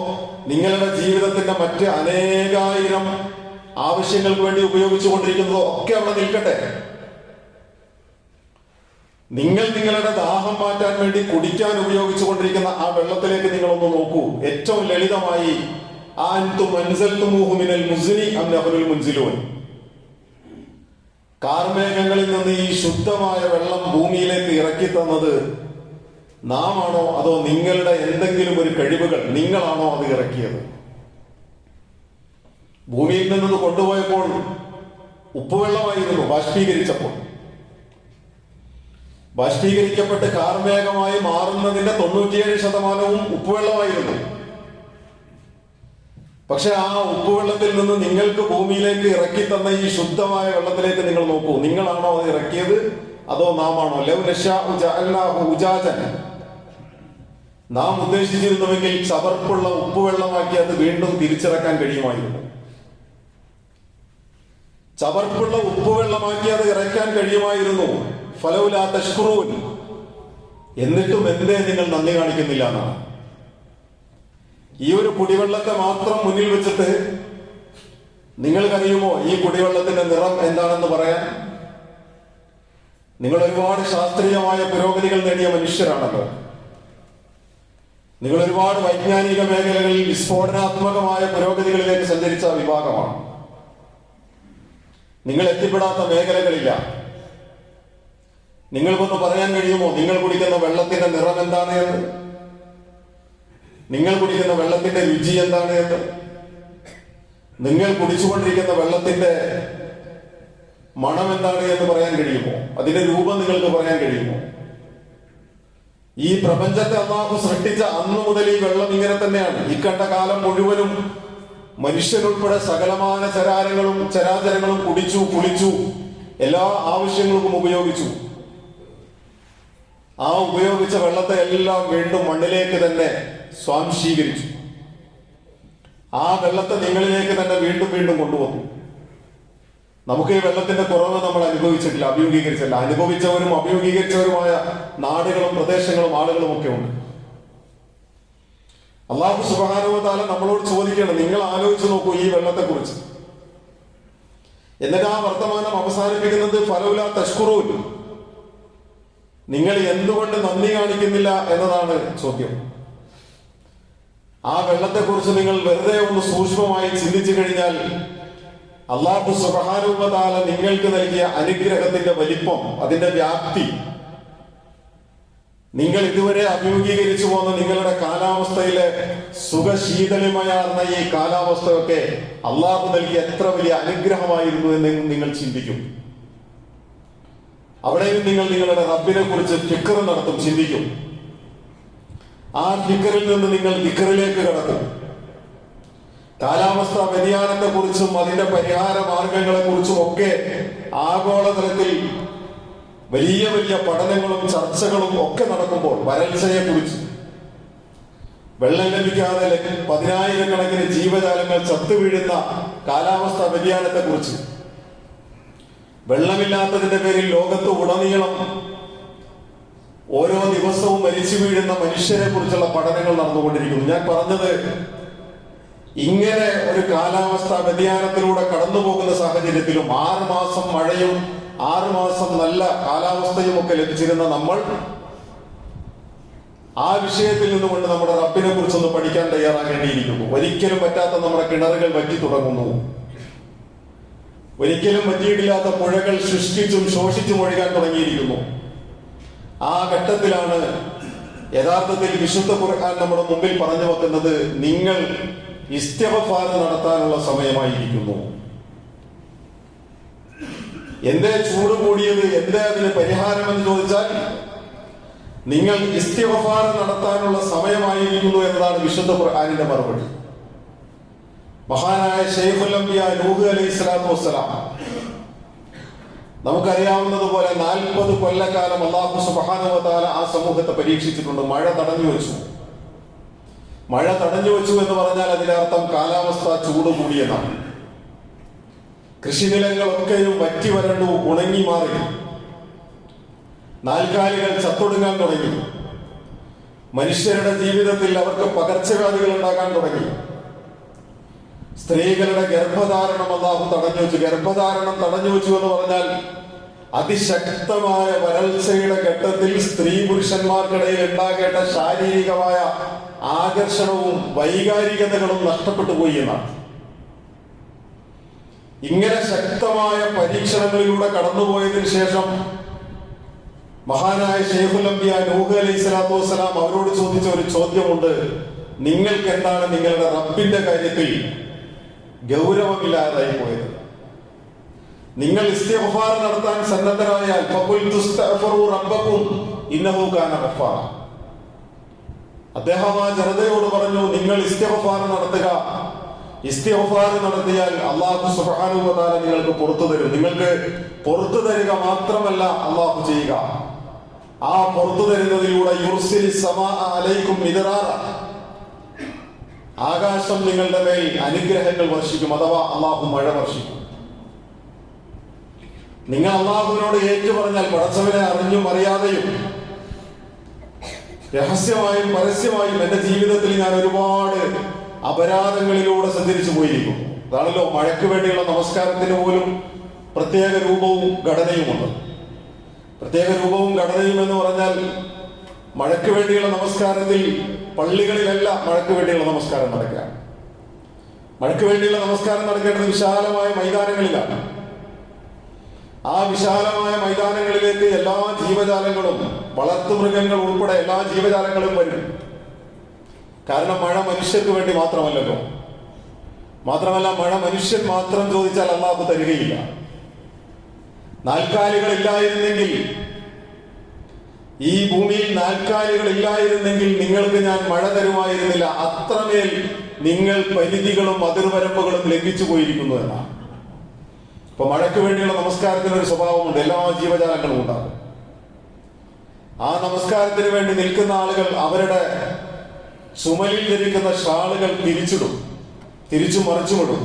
നിങ്ങളുടെ ജീവിതത്തിന്റെ മറ്റ് അനേകായിരം ആവശ്യങ്ങൾക്ക് വേണ്ടി ഉപയോഗിച്ചുകൊണ്ടിരിക്കുന്നതോ ഒക്കെ അവിടെ നിൽക്കട്ടെ. നിങ്ങൾ നിങ്ങളുടെ ദാഹം മാറ്റാൻ വേണ്ടി കുടിക്കാൻ ഉപയോഗിച്ചുകൊണ്ടിരിക്കുന്ന ആ വെള്ളത്തിലേക്ക് നിങ്ങളൊന്ന് നോക്കൂ. ഏറ്റവും ലളിതമായി, കാർമേഘങ്ങളിൽ നിന്ന് ഈ ശുദ്ധമായ വെള്ളം ഭൂമിയിലേക്ക് ഇറക്കി തന്നത് നാം ആണോ, അതോ നിങ്ങളുടെ എന്തെങ്കിലും ഒരു കഴിവുകൾ, നിങ്ങളാണോ അത് ഇറക്കിയത്? ഭൂമിയിൽ നിന്നത് കൊണ്ടുപോയപ്പോൾ ഉപ്പുവെള്ളമായിരുന്നു. ബാഷ്പീകരിക്കപ്പെട്ട് കാർമേഘമായി മാറുന്നതിന്റെ 97% ഉപ്പുവെള്ളമായിരുന്നു. പക്ഷെ ആ ഉപ്പുവെള്ളത്തിൽ നിന്ന് നിങ്ങൾക്ക് ഭൂമിയിലേക്ക് ഇറക്കി തന്ന ഈ ശുദ്ധമായ വെള്ളത്തിലേക്ക് നിങ്ങൾ നോക്കൂ. നിങ്ങളാണോ അത് ഇറക്കിയത്, അതോ നാം ആണോ? ലൗ നശാഉ ജഅൽനാഹു ഉജാജൻ, നാം ഉദ്ദേശിച്ചിരുന്നുവെങ്കിൽ ചവർപ്പുള്ള ഉപ്പുവെള്ളമാക്കി അത് വീണ്ടും തിരിച്ചിറക്കാൻ കഴിയുമായിരുന്നു. ചവർപ്പുള്ള ഉപ്പുവെള്ളമാക്കി അത് ഇറക്കാൻ കഴിയുമായിരുന്നു. ഫലൗലാ തഷ്കുറൂൻ, എന്നിട്ടും എന്തേ നിങ്ങൾ നന്ദി കാണിക്കുന്നില്ല എന്നാണ്. ഈ ഒരു കുടിവെള്ളത്തെ മാത്രം മുന്നിൽ വെച്ചിട്ട് നിങ്ങൾക്കറിയുമോ ഈ കുടിവെള്ളത്തിന്റെ നിറം എന്താണെന്ന് പറയാൻ? നിങ്ങൾ ഒരുപാട് ശാസ്ത്രീയമായ പുരോഗതികൾ നേടിയ മനുഷ്യരാണല്ലോ. നിങ്ങൾ ഒരുപാട് വൈജ്ഞാനിക മേഖലകളിൽ വിസ്ഫോടനാത്മകമായ പുരോഗതികളിലേക്ക് സഞ്ചരിച്ച വിഭാഗമാണ്. നിങ്ങൾ എത്തിപ്പെടാത്ത മേഖലകളില്ല. നിങ്ങൾക്കൊന്ന് പറയാൻ കഴിയുമോ നിങ്ങൾ കുടിക്കുന്ന വെള്ളത്തിന്റെ നിറം എന്താണ് എന്ന്? നിങ്ങൾ കുടിക്കുന്ന വെള്ളത്തിന്റെ രുചി എന്താണ് എന്ന്? നിങ്ങൾ കുടിച്ചുകൊണ്ടിരിക്കുന്ന വെള്ളത്തിന്റെ മണം എന്താണ് എന്ന് പറയാൻ കഴിയുമോ? അതിന്റെ രൂപം നിങ്ങൾക്ക് പറയാൻ കഴിയുമോ? ഈ പ്രപഞ്ചത്തെ അല്ലാഹു സൃഷ്ടിച്ച അന്നു മുതൽ ഈ വെള്ളം ഇങ്ങനെ തന്നെയാണ്. ഈ കണ്ട കാലം മുഴുവനും മനുഷ്യരുൾപ്പെടെ സകലമാന ചരാചരങ്ങളും കുടിച്ചു, കുളിച്ചു, എല്ലാ ആവശ്യങ്ങൾക്കും ഉപയോഗിച്ചു. ആ ഉപയോഗിച്ച വെള്ളത്തെ എല്ലാം വീണ്ടും മണ്ണിലേക്ക് തന്നെ സ്വാംശീകരിച്ചു. ആ വെള്ളത്തെ നിങ്ങളിലേക്ക് തന്നെ വീണ്ടും വീണ്ടും കൊണ്ടുവന്നു. നമുക്ക് ഈ വെള്ളത്തിന്റെ കുറവ് നമ്മൾ അഭിമുഖീകരിച്ചില്ല. അനുഭവിച്ചവരും അഭിമുഖീകരിച്ചവരുമായ നാടുകളും പ്രദേശങ്ങളും ആളുകളും ഒക്കെ ഉണ്ട്. അല്ലാഹു സുബ്ഹാനഹു വ തആല നമ്മളോട് ചോദിക്കുകയാണ്, നിങ്ങൾ ആലോചിച്ച് നോക്കൂ ഈ വെള്ളത്തെ കുറിച്ച്. എന്നിട്ട് ആ വർത്തമാനം അവസാനിപ്പിക്കുന്നത് ഫലൗലാ തഷ്കുറൂൻ, നിങ്ങൾ എന്തുകൊണ്ട് നന്ദി കാണിക്കുന്നില്ല എന്നതാണ് ചോദ്യം. ആ വെള്ളത്തെക്കുറിച്ച് നിങ്ങൾ വെറുതെ ഒന്ന് സൂക്ഷ്മമായി ചിന്തിച്ചു കഴിഞ്ഞാൽ അല്ലാഹു സുബ്ഹാനഹു വ തആല നിങ്ങൾക്ക് നൽകിയ അനുഗ്രഹത്തിന്റെ വലിപ്പം, അതിന്റെ വ്യാപ്തി, നിങ്ങൾ ഇതുവരെ അഭിമുഖീകരിച്ചു പോകുന്ന നിങ്ങളുടെ കാലാവസ്ഥയിലെ സുഖശീതളിമയാർന്ന ഈ കാലാവസ്ഥയൊക്കെ അല്ലാഹു നൽകിയ എത്ര വലിയ അനുഗ്രഹമായിരുന്നു എന്ന് നിങ്ങൾ ചിന്തിക്കും. അവിടെയും നിങ്ങൾ നിങ്ങളുടെ റബ്ബിനെ കുറിച്ച് ഫിക്ർ നടത്തും, ചിന്തിക്കും. ആ ഫിക്റിൽ നിന്ന് നിങ്ങൾ ദിക്റിലേക്ക് കടക്കും. കാലാവസ്ഥാ വ്യതിയാനത്തെ കുറിച്ചും അതിന്റെ പരിഹാര മാർഗങ്ങളെ കുറിച്ചും ഒക്കെ ആഗോളതലത്തിൽ വലിയ വലിയ പഠനങ്ങളും ചർച്ചകളും ഒക്കെ നടക്കുമ്പോൾ വരൾച്ചയെ കുറിച്ച്, വെള്ളം ലഭിക്കാതെ പതിനായിരക്കണക്കിന് ജീവജാലങ്ങൾ ചത്തുവീഴുന്ന കാലാവസ്ഥാ വ്യതിയാനത്തെ കുറിച്ച്, വെള്ളമില്ലാത്തതിന്റെ പേരിൽ ലോകത്ത് ഉടനീളം ഓരോ ദിവസവും മരിച്ചു വീഴുന്ന മനുഷ്യരെ കുറിച്ചുള്ള പഠനങ്ങൾ നടന്നുകൊണ്ടിരിക്കുന്നു. ഞാൻ പറഞ്ഞത്, ഇങ്ങനെ ഒരു കാലാവസ്ഥാ വ്യതിയാനത്തിലൂടെ കടന്നു പോകുന്ന സാഹചര്യത്തിലും 6 മാസം മഴയും 6 മാസം നല്ല കാലാവസ്ഥയും ഒക്കെ ലഭിച്ചിരുന്ന നമ്മൾ ആ വിഷയത്തിൽ നിന്നുകൊണ്ട് നമ്മുടെ റബ്ബിനെ കുറിച്ചൊന്ന് പഠിക്കാൻ തയ്യാറാകേണ്ടിയിരിക്കുന്നു. ഒരിക്കലും പറ്റാത്ത നമ്മുടെ കിണറുകൾ വറ്റി തുടങ്ങുന്നു. ഒരിക്കലും വറ്റിയിട്ടില്ലാത്ത പുഴകൾ സൃഷ്ടിച്ചും ശോഷിച്ചും ഒഴുകാൻ തുടങ്ങിയിരിക്കുന്നു. ആ ഘട്ടത്തിലാണ് യഥാർത്ഥത്തിൽ വിശുദ്ധ ഖുർആൻ നമ്മുടെ മുമ്പിൽ പറഞ്ഞു വെക്കുന്നത്, നിങ്ങൾ ഇസ്തിഗ്ഫാർ നടത്താനുള്ള സമയമായിരിക്കുന്നു. എന്തേ ചൂട് കൂടിയത്, എന്തേ അതിന് പരിഹാരം എന്ന് ചോദിച്ചാൽ, നിങ്ങൾ ഇസ്തിഗ്ഫാർ നടത്താനുള്ള സമയമായിരിക്കുന്നു എന്നതാണ് വിശുദ്ധ ഖുർആനിന്റെ മറുപടി. മഹാനായ ശൈഖുൽ അംബിയ നൂഹ് അലൈഹിസ്സലാത്തു വസ്സലാം, നമുക്കറിയാവുന്നതുപോലെ 40 കൊല്ലക്കാലം അല്ലാഹു സുബ്ഹാനഹു വ തആല ആ സമൂഹത്തെ പരീക്ഷിച്ചിട്ടുണ്ട്. മഴ തടഞ്ഞു വെച്ചു. മഴ തടഞ്ഞു വെച്ചു എന്ന് പറഞ്ഞാൽ അതിന്റെ അർത്ഥം കാലാവസ്ഥ ചൂട് കൂടിയെന്നാണ്. കൃഷിനിലങ്ങളൊക്കെയും വറ്റി വരണ്ടു ഉണങ്ങി മാറി. നാൽക്കാലികൾ ചത്തൊടുങ്ങാൻ തുടങ്ങി. മനുഷ്യരുടെ ജീവിതത്തിൽ അവർക്ക് പകർച്ചവ്യാധികൾ ഉണ്ടാകാൻ തുടങ്ങി. സ്ത്രീകളുടെ ഗർഭധാരണം അല്ലാഹു തടഞ്ഞു വെച്ചു. ഗർഭധാരണം തടഞ്ഞു വെച്ചു എന്ന് പറഞ്ഞാൽ അതിശക്തമായ വരൾച്ചയുടെ ഘട്ടത്തിൽ സ്ത്രീ പുരുഷന്മാർക്കിടയിൽ ഉണ്ടാകേണ്ട ശാരീരികമായ ആകർഷണവും വൈകാരികതകളും നഷ്ടപ്പെട്ടു പോയി എന്നാണ്. ഇങ്ങനെ ശക്തമായ പരീക്ഷണങ്ങളിലൂടെ കടന്നുപോയതിനു ശേഷം മഹാനായ ശൈഖുൽ അംബിയ നൂഹ് അലൈഹിസ്സലാത്തു വസ്സലാം അവരോട് ചോദിച്ച ഒരു ചോദ്യമുണ്ട്. നിങ്ങൾക്ക് എന്താണ് നിങ്ങളുടെ റബ്ബിന്റെ കാര്യത്തിൽ ഗൗരവമില്ലാതായി പോയത്? നിങ്ങൾ ഇസ്തിഗ്ഫാർ നടത്താൻ സന്നദ്ധരായാൽ ഫഖുൽ തുസ്തഗ്ഫിറു റബ്ബക്കും ഇന്നഹു കാന ഗഫാറ. അദ്ദേഹം ആ ജനതയോട് പറഞ്ഞു, നിങ്ങൾ ഇസ്തിഗ്ഫാർ നടത്തുക. ഇസ്തിഗ്ഫാർ നടത്തിയാൽ അല്ലാഹു സുബ്ഹാനഹു വ തആല നിങ്ങൾക്ക് പുറത്തു തരും. നിങ്ങൾക്ക് പുറത്തു തരിക മാത്രമല്ല അല്ലാഹു ചെയ്യുക, ആ പുറത്തു തരുന്നതിലൂടെ യുർസിലിസ് സമാഅ അലൈക്കും മിദ്റാറ, ആകാശം നിങ്ങളുടെ മേൽ അനുഗ്രഹങ്ങൾ വർഷിക്കും, അഥവാ അല്ലാഹു മഴ വർഷിക്കും. നിങ്ങൾ അല്ലാഹുവിനോട് ഏറ്റു പറഞ്ഞാൽ, പടച്ചവനെ അറിഞ്ഞും അറിയാതെയും രഹസ്യമായും പരസ്യമായും എന്റെ ജീവിതത്തിൽ ഞാൻ ഒരുപാട് അപരാധങ്ങളിലൂടെ സഞ്ചരിച്ചു പോയിരിക്കും. അതാണല്ലോ മഴയ്ക്ക് വേണ്ടിയുള്ള നമസ്കാരത്തിന് പോലും പ്രത്യേക രൂപവും ഘടനയുമുണ്ട്. പ്രത്യേക രൂപവും ഘടനയും എന്ന് പറഞ്ഞാൽ, മഴയ്ക്ക് വേണ്ടിയുള്ള നമസ്കാരത്തിൽ പള്ളികളിലല്ല മഴയ്ക്ക് വേണ്ടിയുള്ള നമസ്കാരം നടക്കുക. മഴയ്ക്ക് വേണ്ടിയുള്ള നമസ്കാരം നടക്കേണ്ടത് വിശാലമായ മൈതാനങ്ങളിലാണ്. ആ വിശാലമായ മൈതാനങ്ങളിലേക്ക് എല്ലാ ജീവജാലങ്ങളും, വളർത്തുമൃഗങ്ങൾ ഉൾപ്പെടെ എല്ലാ ജീവജാലങ്ങളും വരും. കാരണം മഴ മനുഷ്യർക്ക് വേണ്ടി മാത്രമല്ലല്ലോ. മാത്രമല്ല, മഴ മനുഷ്യൻ മാത്രം ചോദിച്ചാൽ അല്ലാഹു തരികയില്ല. നാൽക്കാലികൾ ഇല്ലായിരുന്നെങ്കിൽ, ഈ ഭൂമിയിൽ നാൽക്കാലികൾ ഇല്ലായിരുന്നെങ്കിൽ നിങ്ങൾക്ക് ഞാൻ മഴ തരുമായിരുന്നില്ല. അത്രമേൽ നിങ്ങൾ പരിധികളും അതിർവരമ്പുകളും ലംഘിച്ചു പോയിരിക്കുന്നു എന്നാണ്. ഇപ്പൊ മഴയ്ക്ക് വേണ്ടിയുള്ള നമസ്കാരത്തിന് ഒരു സ്വഭാവമുണ്ട്, എല്ലാ ജീവജാലങ്ങളും ഉണ്ടാകും. ആ നമസ്കാരത്തിന് വേണ്ടി നിൽക്കുന്ന ആളുകൾ അവരുടെ സുമലിൽ ധരിക്കുന്ന ഷാളുകൾ തിരിച്ചു മറിച്ചുമിടും.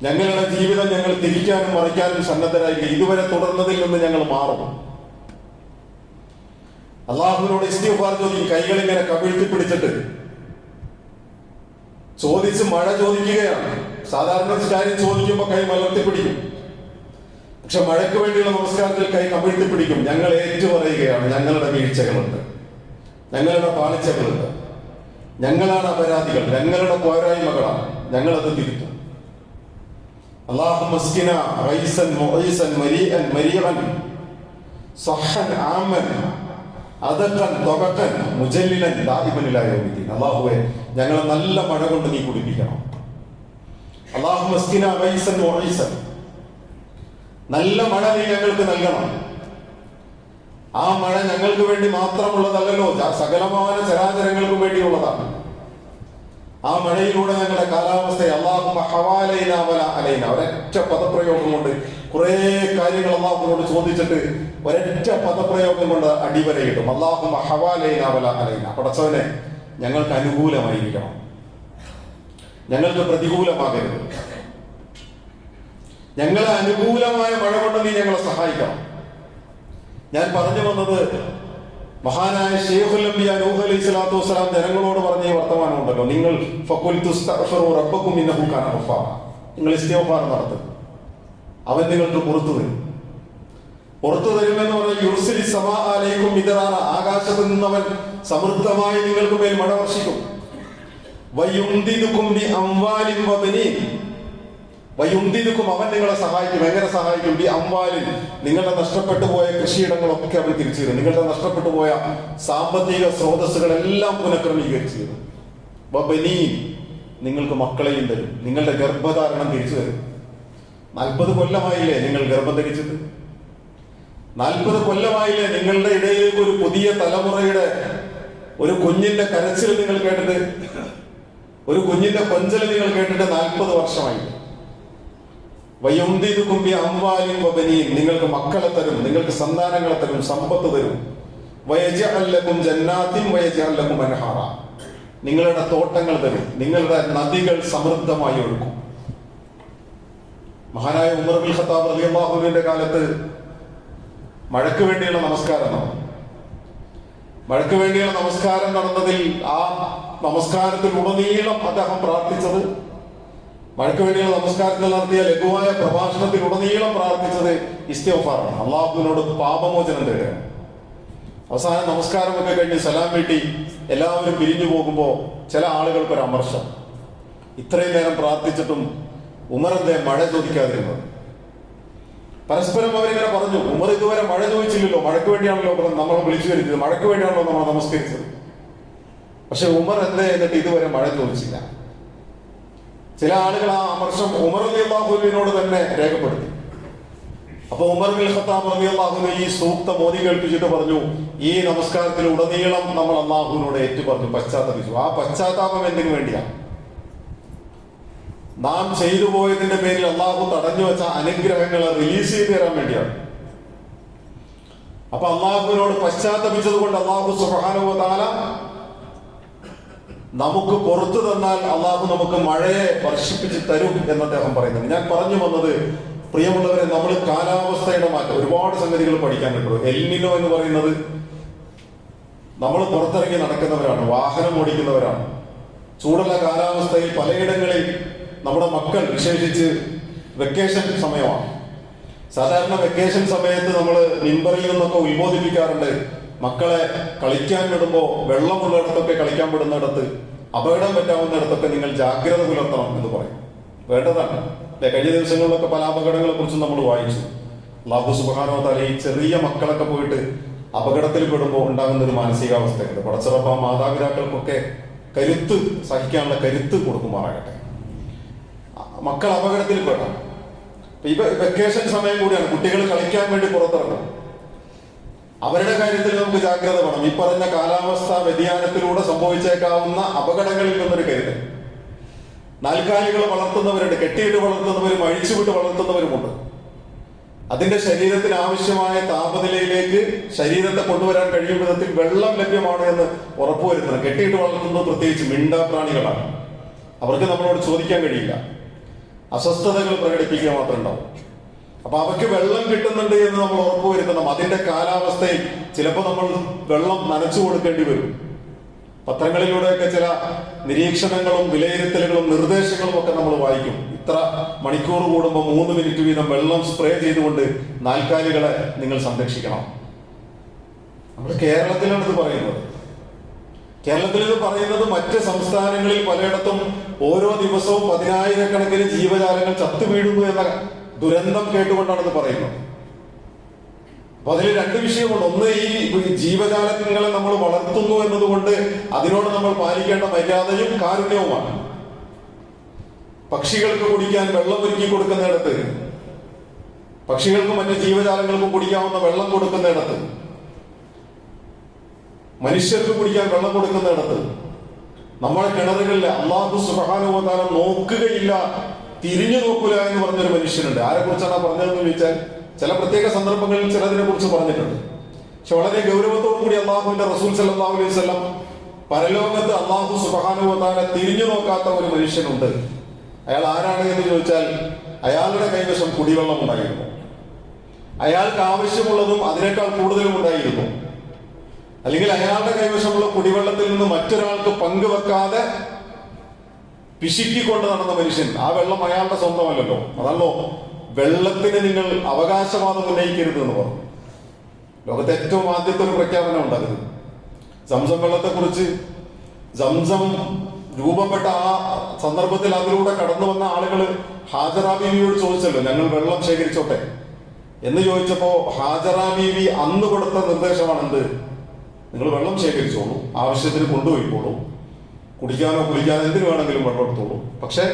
ഞങ്ങളുടെ ജീവിതം ഞങ്ങൾ തിരിക്കാനും മറിക്കാനും സന്നദ്ധരായി ഇതുവരെ തുടർന്നതിൽ നിന്ന് ഞങ്ങൾ മാറും. അള്ളാഹുവിനോട് ഇസ്തിഗ്ഫാർ ചോദിക്കും, കൈകളിങ്ങനെ കവിഴ്ത്തി പിടിച്ചിട്ട് ചോദിച്ച് മഴ ചോദിക്കുകയാണ്. സാധാരണ കാര്യം ചോദിക്കുമ്പോൾ കൈ മലർത്തി പിടിക്കും. പക്ഷെ മഴയ്ക്ക് വേണ്ടിയുള്ള നമസ്കാരത്തിൽ കൈ കവിഴ്ത്തി പിടിക്കും. ഞങ്ങൾ ഏറ്റു പറയുകയാണ്, ഞങ്ങളുടെ വീഴ്ചകളുണ്ട്, ഞങ്ങളുടെ പാളിച്ചകളുണ്ട്, ഞങ്ങളാണ് അപരാധികൾ, ഞങ്ങളുടെ പോരായ്മകളാണ്, ഞങ്ങളത് തിരുത്തും. അല്ലാഹുമ്മ സ്കിന റൈസൻ മുഈസൻ മരീഅൻ മരീഅൻ സഹൻ ആമൻ അദഖൻ ദഖൻ മുജല്ലിലൻ ദായിമൻ ഇലാ യൗമിദ്ദീൻ. അല്ലാഹുവേ, ഞങ്ങളെ നല്ല മഴ കൊണ്ട് നീ കുടിപ്പിക്കണം. അല്ലാഹുമ്മ സ്കിന റൈസൻ മുഈസൻ, നല്ല മഴ നീ ഞങ്ങൾക്ക് നൽകണം. ആ മഴ ഞങ്ങൾക്ക് വേണ്ടി മാത്രമുള്ളതല്ലല്ലോ, സകലമായ ചരാചരങ്ങൾക്ക് വേണ്ടിയുള്ളതാണ്. ആ മഴയിലൂടെ ഞങ്ങളുടെ കാലാവസ്ഥയെ അല്ലാഹുമ്മ ഹവാലൈനാ വലാ അലൈനാ, ഒരൊറ്റ പദപ്രയോഗം കൊണ്ട് കുറെ കാര്യങ്ങൾ അള്ളാഹുവിനോട് ചോദിച്ചിട്ട് ഒരൊറ്റ പദപ്രയോഗം കൊണ്ട് അടിവരയിടും. അല്ലാഹുമ്മ ഹവാലൈനാ വലാ അലൈനാ, പടച്ചവനെ ഞങ്ങൾക്ക് അനുകൂലമായിരിക്കണം, ഞങ്ങൾക്ക് പ്രതികൂലമാകരുത്. ഞങ്ങളെ അനുകൂലമായ മഴ കൊണ്ട് നീ ഞങ്ങളെ സഹായിക്കണം. ഞാൻ പറഞ്ഞു വന്നത് മഹാനായ ശൈഖുൽ അംബിയ നൂഹ് അലൈഹി സ്വലാത്തു വസ്സലാം ജനങ്ങളോട് പറഞ്ഞ വർത്തമാനം ഉണ്ടല്ലോ, നിങ്ങൾ ഫഖുൽതു ഇസ്തഗ്ഫിറൂ റബ്ബക്കും ഇന്നഹു കാന ഗഫാറ, നിങ്ങൾ ഇസ്തിഗ്ഫാർ നടത്തുക, അവൻ നിങ്ങൾക്ക് പുറത്തു തരും. പുറത്തു തരുമെന്ന് പറഞ്ഞാൽ യുർസിലി സമാ അലൈക്കും മിദ്റാറ, ആകാശത്ത് നിന്നവൻ സമൃദ്ധമായി നിങ്ങൾക്ക് മേൽ മഴ വർഷിക്കും. വയുംദിദുകും ബി അംവാലിൻ വബനീൻ, വയുംദിദുകും അവൻ നിങ്ങളെ സഹായിക്കും. എങ്ങനെ സഹായിക്കും? ബി അംവാലിൻ, നിങ്ങളുടെ നഷ്ടപ്പെട്ടു പോയ കൃഷിയിടങ്ങളൊക്കെ അവൻ തിരിച്ചു തരും. നിങ്ങളുടെ നഷ്ടപ്പെട്ടു പോയ സാമ്പത്തിക സ്രോതസ്സുകളെല്ലാം പുനഃക്രമീകരിച്ചു തരും. വബനീൻ, നിങ്ങൾക്ക് മക്കളെയും തരും, നിങ്ങളുടെ ഗർഭധാരണം തിരിച്ചു തരും. 40 കൊല്ലമായില്ലേ നിങ്ങൾ ഗർഭം ധരിച്ചിട്ട്? 40 കൊല്ലമായില്ലേ നിങ്ങളുടെ ഇടയിലേക്ക് ഒരു പുതിയ തലമുറയുടെ ഒരു കുഞ്ഞിന്റെ കരച്ചിൽ നിങ്ങൾ കേട്ടിട്ട്, ഒരു കുഞ്ഞിന്റെ കൊഞ്ചൽ നിങ്ങൾ കേട്ടിട്ട് 40 വർഷമായി. വയുംദിദുകും ബി അംവാലിൻ വബനീൻ, നിങ്ങൾക്ക് മക്കളെ തരും, നിങ്ങൾക്ക് സന്താനങ്ങളെ തരും, സമ്പത്ത് തരും. വയജ്അൽ ലക്കും ജന്നാത്തിൻ വയജ്അൽ ലക്കും അൻഹാറ, നിങ്ങളുടെ തോട്ടങ്ങൾ തരും, നിങ്ങളുടെ നദികൾ സമൃദ്ധമായി ഒഴുകും. മഹാനായ ഉമർ ഇബ്നുൽ ഖത്താബ് റളിയല്ലാഹു അൻഹുവിന്റെ കാലത്ത് മഴയ്ക്ക് വേണ്ടിയുള്ള നമസ്കാരം നടന്നു. മഴയ്ക്ക് വേണ്ടിയുള്ള നമസ്കാരം നടന്നതിൽ ആ നമസ്കാരത്തിൽ ഉടനീളം അദ്ദേഹം പ്രാർത്ഥിച്ചത്, മഴയ്ക്ക് വേണ്ടിയുള്ള നമസ്കാരത്തിൽ നടത്തിയ ലഘുവായ പ്രഭാഷണത്തിൽ ഉടനീളം പ്രാർത്ഥിച്ചത് ഇസ്തിഗ്ഫാറാണ്, അള്ളാഹുവിനോട് പാപമോചനം തേടുകയാണ്. അവസാനം നമസ്കാരമൊക്കെ കഴിഞ്ഞ് സലാം വീട്ടി എല്ലാവരും പിരിഞ്ഞു പോകുമ്പോൾ ചില ആളുകൾക്കൊരു അമർഷം, ഇത്രയും നേരം പ്രാർത്ഥിച്ചിട്ടും ഉമറിന്റെ മഴ ചോദിക്കാതിരുന്നത്. പരസ്പരം അവരിങ്ങനെ പറഞ്ഞു, ഉമർ ഇതുവരെ മഴ ചോദിച്ചില്ലല്ലോ, മഴയ്ക്ക് വേണ്ടിയാണല്ലോ നമ്മൾ വിളിച്ചു വരുന്നത്, മഴയ്ക്ക് വേണ്ടിയാണല്ലോ നമ്മൾ നമസ്കരിച്ചത്. പക്ഷെ ഉമർ എന്തേ എന്നിട്ട് ഇതുവരെ മഴ ചോദിച്ചില്ല. ചില ആളുകൾ ആ അമർഷം ഉമർ റളിയല്ലാഹു അൻഹുവിനോട് തന്നെ രേഖപ്പെടുത്തി. അപ്പൊ ഉമർ ഇബ്നുൽ ഖത്താബ് റളിയല്ലാഹു അൻഹു ഈ സൂക്തം ഓതി കേൾപ്പിച്ചിട്ട് പറഞ്ഞു, ഈ നമസ്കാരത്തിൽ ഉടനീളം നമ്മൾ അള്ളാഹുവിനോട് ഏറ്റു പറഞ്ഞു, പശ്ചാത്തപിച്ചു. ആ പശ്ചാത്താപം എന്തിനു വേണ്ടിയാണ്? നാം ചെയ്തു പോയതിന്റെ പേരിൽ അള്ളാഹു തടഞ്ഞു വെച്ച അനുഗ്രഹങ്ങളെ റിലീസ് ചെയ്ത് തരാൻ വേണ്ടിയാണ്. അപ്പൊ അള്ളാഹുവിനോട് പശ്ചാത്തപിച്ചത് കൊണ്ട് അള്ളാഹു സുബ്ഹാനഹു വ തആല നമുക്ക് പുറത്തു തന്നാൽ അള്ളാഹു നമുക്ക് മഴയെ വർഷിപ്പിച്ച് തരും എന്ന് അദ്ദേഹം പറയുന്നത്. ഞാൻ പറഞ്ഞു വന്നത്, പ്രിയമുള്ളവരെ, നമ്മൾ കാലാവസ്ഥയുടെ മാറ്റം ഒരുപാട് സംഗതികൾ പഠിക്കാൻ കിട്ടും. എൽനിനോ എന്ന് പറയുന്നത്, നമ്മൾ പുറത്തിറങ്ങി നടക്കുന്നവരാണ്, വാഹനം ഓടിക്കുന്നവരാണ്. ചൂടുള്ള കാലാവസ്ഥയിൽ പലയിടങ്ങളിൽ നമ്മുടെ മക്കൾ, വിശേഷിച്ച് വെക്കേഷൻ സമയമാണ്. സാധാരണ വെക്കേഷൻ സമയത്ത് നമ്മൾ മിമ്പറിൽ നിന്നൊക്കെ ഉത്ബോധിപ്പിക്കാറുണ്ട്, മക്കളെ കളിക്കാൻ വിടുമ്പോൾ വെള്ളമുള്ളിടത്തൊക്കെ കളിക്കാൻ വിടുന്നിടത്ത്, അപകടം പറ്റാവുന്നിടത്തൊക്കെ നിങ്ങൾ ജാഗ്രത പുലർത്തണം എന്ന് പറയും. വേണ്ടതാണ്. കഴിഞ്ഞ ദിവസങ്ങളിലൊക്കെ പല അപകടങ്ങളെ കുറിച്ച് നമ്മൾ വായിച്ചു. അല്ലാഹു സുബ്ഹാനഹു വ തആല ഈ ചെറിയ മക്കളൊക്കെ പോയിട്ട് അപകടത്തിൽ പെടുമ്പോൾ ഉണ്ടാകുന്ന ഒരു മാനസികാവസ്ഥയുണ്ട്. പടച്ചറപ്പ മാതാപിതാക്കൾക്കൊക്കെ കരുത്ത് സഹിക്കാനുള്ള കരുത്ത് കൊടുക്കുമാറാകട്ടെ. മക്കൾ അപകടത്തിൽ പെടാം. ഇപ്പൊ വെക്കേഷൻ സമയം കൂടിയാണ്, കുട്ടികൾ കളിക്കാൻ വേണ്ടി പുറത്തിറങ്ങും. അവരുടെ കാര്യത്തിൽ നമുക്ക് ജാഗ്രത വേണം. ഈ പറഞ്ഞ കാലാവസ്ഥാ വ്യതിയാനത്തിലൂടെ സംഭവിച്ചേക്കാവുന്ന അപകടങ്ങളിൽ നിന്നൊരു കരുതൽ. നാൽക്കാലികൾ വളർത്തുന്നവരുണ്ട്, കെട്ടിയിട്ട് വളർത്തുന്നവരും അഴിച്ചുവിട്ട് വളർത്തുന്നവരുമുണ്ട്. അതിന്റെ ശരീരത്തിന് ആവശ്യമായ താപനിലയിലേക്ക് ശരീരത്തെ കൊണ്ടുവരാൻ കഴിയും വിധത്തിൽ വെള്ളം ലഭ്യമാണ് എന്ന് ഉറപ്പുവരുത്തണം. കെട്ടിയിട്ട് വളർത്തുന്നത് പ്രത്യേകിച്ച് മിണ്ടാപ്രാണികളാണ്. അവർക്ക് നമ്മളോട് ചോദിക്കാൻ കഴിയില്ല, അസ്വസ്ഥതകൾ പ്രകടിപ്പിക്കുക മാത്രം ഉണ്ടാവും. അപ്പൊ അവയ്ക്ക് വെള്ളം കിട്ടുന്നുണ്ട് എന്ന് നമ്മൾ ഉറപ്പുവരുത്തണം. അതിന്റെ കാലാവസ്ഥയിൽ ചിലപ്പോൾ നമ്മൾ വെള്ളം നനച്ചു കൊടുക്കേണ്ടി വരും. പത്രങ്ങളിലൂടെയൊക്കെ ചില നിരീക്ഷണങ്ങളും വിലയിരുത്തലുകളും നിർദ്ദേശങ്ങളും ഒക്കെ നമ്മൾ വായിക്കും. ഇത്ര മണിക്കൂർ കൂടുമ്പോൾ 3 മിനിറ്റ് വീതം വെള്ളം സ്പ്രേ ചെയ്തുകൊണ്ട് നാൽക്കാലികളെ നിങ്ങൾ സംരക്ഷിക്കണം. നമ്മൾ കേരളത്തിലാണ് ഇത് പറയുന്നത്. കേരളത്തിൽ ഇത് പറയുന്നത് മറ്റ് സംസ്ഥാനങ്ങളിൽ പലയിടത്തും ഓരോ ദിവസവും 10,000-കണക്കിന് ജീവജാലങ്ങൾ ചത്തുവീഴുന്നു എന്ന ദുരന്തം കേട്ടുകൊണ്ടാണ് ഇത് പറയുന്നത്. അപ്പൊ അതിൽ 2 വിഷയമുണ്ട്. ഒന്ന്, ഈ ജീവജാലങ്ങളെ നമ്മൾ വളർത്തുന്നു എന്നതുകൊണ്ട് അതിനോട് നമ്മൾ പാലിക്കേണ്ട മര്യാദയും കാരുണ്യവുമാണ്. പക്ഷികൾക്ക് കുടിക്കാൻ വെള്ളം ഒരുക്കി കൊടുക്കുന്നിടത്ത്, പക്ഷികൾക്കും മറ്റ് ജീവജാലങ്ങൾക്കും കുടിക്കാവുന്ന വെള്ളം കൊടുക്കുന്നിടത്ത്, മനുഷ്യർക്ക് കുടിക്കാൻ വെള്ളം കൊടുക്കുന്നിടത്ത് നമ്മുടെ കിണറുകളിൽ അല്ലാഹു സുബ്ഹാനഹു വ തആല നോക്കുകയില്ല, തിരിഞ്ഞു നോക്കൂല എന്ന് പറഞ്ഞൊരു മനുഷ്യനുണ്ട്. ആരെ കുറിച്ചാണ് പറഞ്ഞതെന്ന് ചോദിച്ചാൽ ചില പ്രത്യേക സന്ദർഭങ്ങളിൽ ചിലതിനെ കുറിച്ച് പറഞ്ഞിട്ടുണ്ട്. പക്ഷെ വളരെ ഗൗരവത്തോടു കൂടി അള്ളാഹുവിന്റെ റസൂൽ സല്ലല്ലാഹു അലൈഹി വസല്ലം പരലോകത്ത് അല്ലാഹു സുബ്ഹാനഹു വ തആല തിരിഞ്ഞു നോക്കാത്ത ഒരു മനുഷ്യനുണ്ട്. അയാൾ ആരാണ് എന്ന് ചോദിച്ചാൽ അയാളുടെ കൈവശം കുടിവെള്ളം ഉണ്ടായിരുന്നു. അയാൾക്ക് ആവശ്യമുള്ളതും അതിനേക്കാൾ കൂടുതലും ഉണ്ടായിരുന്നു. അല്ലെങ്കിൽ അയാളുടെ കൈവശമുള്ള കുടിവെള്ളത്തിൽ നിന്ന് മറ്റൊരാൾക്ക് പങ്കുവെക്കാതെ പിശുക്കിക്കൊണ്ട് നടന്ന മനുഷ്യൻ. ആ വെള്ളം അയാളുടെ സ്വന്തമല്ലല്ലോ. അതല്ലോ വെള്ളത്തിന് നിങ്ങൾ അവകാശവാദം ഉന്നയിക്കരുത് എന്ന് പറഞ്ഞു. ലോകത്തെ ഏറ്റവും ആദ്യത്തെ ഒരു പ്രഖ്യാപനം ഉണ്ടാകുന്നത് സംസം വെള്ളത്തെ കുറിച്ച്. സംസം രൂപപ്പെട്ട ആ സന്ദർഭത്തിൽ അതിലൂടെ കടന്നു വന്ന ആളുകൾ ഹാജറ ബീവിയോട് ചോദിച്ചല്ലോ, ഞങ്ങൾ വെള്ളം ശേഖരിച്ചോട്ടെ എന്ന് ചോദിച്ചപ്പോ ഹാജറ ബീവി അന്ന് കൊടുത്ത നിർദ്ദേശമാണെന്ത്? നിങ്ങൾ വെള്ളം ശേഖരിച്ചോളൂ, ആവശ്യത്തിന് കൊണ്ടുപോയിക്കോളൂ, കുടിക്കാനോ കുളിക്കാനോ എന്തിനു വേണമെങ്കിലും വെള്ളം എടുത്തോളൂ. പക്ഷെ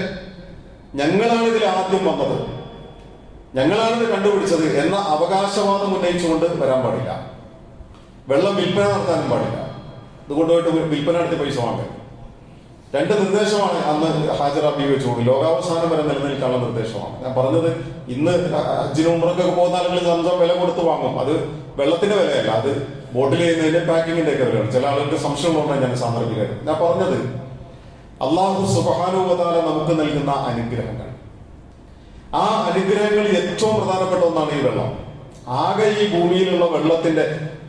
ഞങ്ങളാണ് ഇതിൽ ആദ്യം വന്നത്, ഞങ്ങളാണിത് കണ്ടുപിടിച്ചത് എന്ന അവകാശവാദം ഉന്നയിച്ചുകൊണ്ട് വരാൻ പാടില്ല. വെള്ളം വിൽപ്പന നടത്താനും പാടില്ല. ഇത് കൊണ്ടുപോയിട്ട് വിൽപ്പന നടത്തി പൈസ വാങ്ങാൻ. രണ്ട് നിർദ്ദേശമാണ് അന്ന് ഹാജറ ബീവി വെച്ചുകൊണ്ട് ലോകാവസാനം വരെ നിലനിൽക്കാനുള്ള നിർദ്ദേശമാണ്. ഞാൻ പറഞ്ഞത് ഇന്ന് ഹജ്ജിനും ഉംറയ്ക്കൊക്കെ പോകുന്ന ആളുകൾ സംസം വില കൊടുത്ത് വാങ്ങും. അത് വെള്ളത്തിന്റെ വിലയല്ല, അത് ബോട്ടിൽ ചെയ്യുന്നതിന്റെ പാക്കിങ്ങിന്റെ ഒക്കെ വിലയാണ്. ചില ആളുകൾക്ക് സംശയമുള്ളതുകൊണ്ടാണ് ഞാൻ സാന്ദർഭികമായിട്ട് ഞാൻ പറഞ്ഞത്. അല്ലാഹു സുബ്ഹാനഹു വ തആല നമുക്ക് നൽകുന്ന അനുഗ്രഹങ്ങൾ, ആ അനുഗ്രഹങ്ങളിൽ ഏറ്റവും പ്രധാനപ്പെട്ട ഒന്നാണ് ഈ വെള്ളം. ആകെ ഈ ഭൂമിയിലുള്ള വെള്ളത്തിന്റെ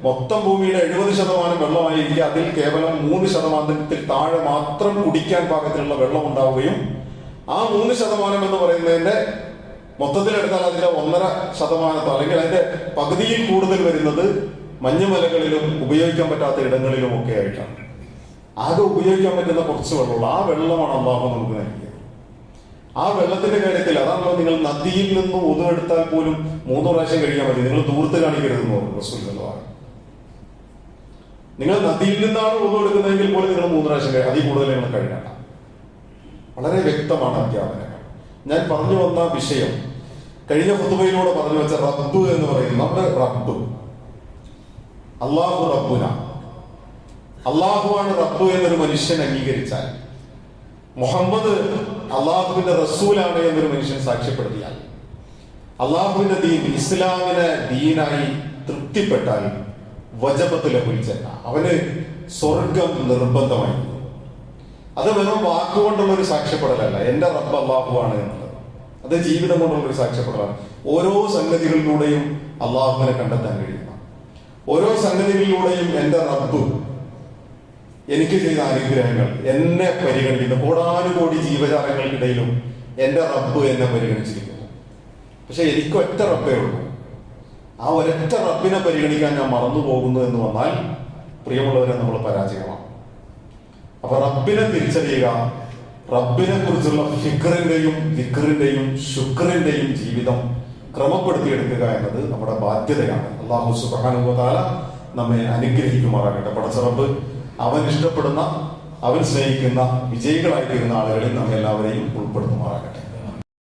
മൊത്തം ഭൂമിയുടെ 70% വെള്ളമായിരിക്കും. അതിൽ കേവലം 3% താഴെ മാത്രം കുടിക്കാൻ പാകത്തിലുള്ള വെള്ളം ഉണ്ടാവുകയും ആ 3% എന്ന് പറയുന്നതിന്റെ മൊത്തത്തിലെടുത്താൽ അതിന്റെ 1.5% അല്ലെങ്കിൽ അതിന്റെ പകുതിയിൽ കൂടുതൽ വരുന്നത് മഞ്ഞുമലകളിലും ഉപയോഗിക്കാൻ പറ്റാത്ത ഇടങ്ങളിലും ഒക്കെ ആയിട്ടാണ്. ആകെ ഉപയോഗിക്കാൻ പറ്റുന്ന കുറച്ച് വെള്ളമുള്ള ആ വെള്ളമാണ് അല്ലാഹു നമുക്ക് നൽകിയത്. ആ വെള്ളത്തിന്റെ കാര്യത്തിൽ അതാണല്ലോ, നിങ്ങൾ നദിയിൽ നിന്ന് ഉദു എടുത്താൽ പോലും 3 പ്രാവശ്യം കഴിയാൻ മതി, നിങ്ങൾ ദൂർത്ത് കാണിക്കരുതെന്ന് പറഞ്ഞു റസൂൽ സല്ലല്ലാഹു അലൈഹി വസല്ലം. നിങ്ങൾ നദിയിൽ നിന്നാണ് ഉദു എടുക്കുന്നതെങ്കിൽ പോലും നിങ്ങൾ 3 പ്രാവശ്യം അതിൽ കൂടുതൽ നിങ്ങൾ കഴിയണ്ട. വളരെ വ്യക്തമാണ് അധ്യാപനങ്ങൾ. ഞാൻ പറഞ്ഞു വന്ന വിഷയം കഴിഞ്ഞ ഖുതുബയിലൂടെ പറഞ്ഞു വെച്ച റബ്ബ് എന്ന് പറയുന്നത് നമ്മുടെ റബ്ബ് അല്ലാഹു റബ്ബുന, അള്ളാഹുവാണ് റബ്ബ് എന്നൊരു മനുഷ്യൻ അംഗീകരിച്ചാൽ, മുഹമ്മദ് അള്ളാഹുവിന്റെ റസൂലാണ് എന്നൊരു മനുഷ്യൻ സാക്ഷ്യപ്പെടുത്തിയാൽ, അള്ളാഹുവിന്റെ ദീൻ ഇസ്ലാമിനെ ദീനായി തൃപ്തിപ്പെട്ടാൽ വജബത്ത് ലഹുൽ ജന്ന, അവന് സ്വർഗം നിർബന്ധമായി. അത് വെറും വാക്കുകൊണ്ടുള്ള ഒരു സാക്ഷ്യപ്പെടലല്ല, എന്റെ റബ്ബ് അള്ളാഹുവാണ് എന്നുള്ളത്. അത് ജീവിതം കൊണ്ടുള്ള ഒരു സാക്ഷ്യപ്പെടലാണ്. ഓരോ സംഗതികളിലൂടെയും അള്ളാഹുവിനെ കണ്ടെത്താൻ കഴിയുന്ന, ഓരോ സംഗതികളിലൂടെയും എന്റെ റബ്ബ് എനിക്ക് ചെയ്ത അനുഗ്രഹങ്ങൾ, എന്നെ പരിഗണിക്കുന്ന കോടാനുകോടി ജീവജാലങ്ങൾക്കിടയിലും എന്റെ റബ്ബ് എന്നെ പരിഗണിച്ചിരിക്കുന്നു. പക്ഷെ എനിക്ക് ഒറ്റ റബ്ബേ ഉള്ളൂ. ആ ഒരൊറ്റ റബ്ബിനെ പരിഗണിക്കാൻ ഞാൻ മറന്നു പോകുന്നു എന്ന് വന്നാൽ പ്രിയമുള്ളവരെ, നമ്മൾ പരാജയമാണ്. അപ്പൊ റബ്ബിനെ തിരിച്ചറിയുക, റബ്ബിനെ കുറിച്ചുള്ള ഫിക്റിന്റെയും ദിക്റിന്റെയും ശുക്റിന്റെയും ജീവിതം ക്രമപ്പെടുത്തിയെടുക്കുക എന്നത് നമ്മുടെ ബാധ്യതയാണ്. അല്ലാഹു സുബ്ഹാനഹു വ തആല നമ്മെ അനുഗ്രഹിക്കുമാറാകട്ടെ. പടച്ച റബ്ബ് അവൻ ഇഷ്ടപ്പെടുന്ന, അവൻ സ്നേഹിക്കുന്ന വിജയികളായിത്തീരുന്ന ആളുകളിൽ നമ്മെ എല്ലാവരെയും ഉൾപ്പെടുത്തുമാറാകട്ടെ.